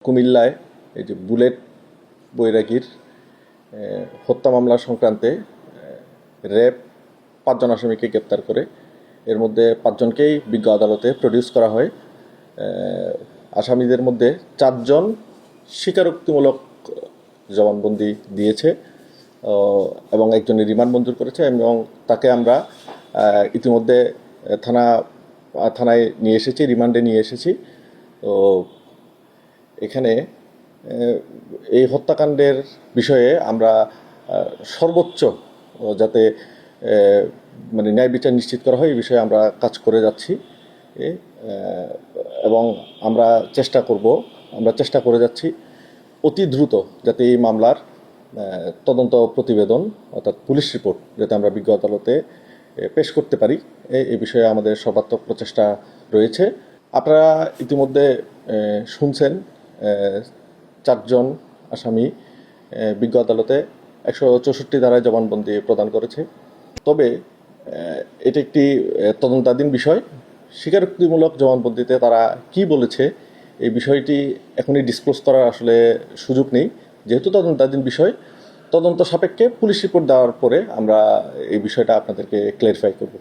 কুমিল্লায় এই যে বুলেট বৈরাগীর হত্যা মামলা সংক্রান্তে র্যাব ৫ জন আসামিকে গ্রেপ্তার করে এর মধ্যে ৫ জনকেই বিজ্ঞ আদালতে প্রডিউস করা হয়। আসামিদের মধ্যে ৪ জন স্বীকারোক্তিমূলক জবানবন্দি দিয়েছে এবং একজনের রিমান্ড মঞ্জুর করেছে এবং তাকে আমরা ইতিমধ্যে থানায় নিয়ে এসেছি, রিমান্ডে নিয়ে এসেছি। তো এখানে এই হত্যাকাণ্ডের বিষয়ে আমরা সর্বোচ্চ যাতে মানে ন্যায় বিচার নিশ্চিত করা হয় এই বিষয়ে আমরা কাজ করে যাচ্ছি এবং আমরা চেষ্টা করে যাচ্ছি অতি দ্রুত যাতে এই মামলার তদন্ত প্রতিবেদন অর্থাৎ পুলিশ রিপোর্ট যাতে আমরা বিজ্ঞ আদালতে পেশ করতে পারি এই বিষয়ে আমাদের সর্বাত্মক প্রচেষ্টা রয়েছে। আপনারা ইতিমধ্যে শুনছেন ৪ জন আসামি বিজ্ঞ আদালতে ১৬৪ ধারায় জবানবন্দি প্রদান করেছে। তবে এটি একটি তদন্তাধীন বিষয়। স্বীকারোক্তিমূলক জবানবন্দিতে তারা কি বলেছে এই বিষয়টি এখনই ডিসক্লোজ করার আসলে সুযোগ নেই, যেহেতু তদন্তাধীন বিষয়। তদন্ত সাপেক্ষে পুলিশ রিপোর্ট দেওয়ার পরে আমরা এই বিষয়টা আপনাদেরকে ক্লিয়ারিফাই করব।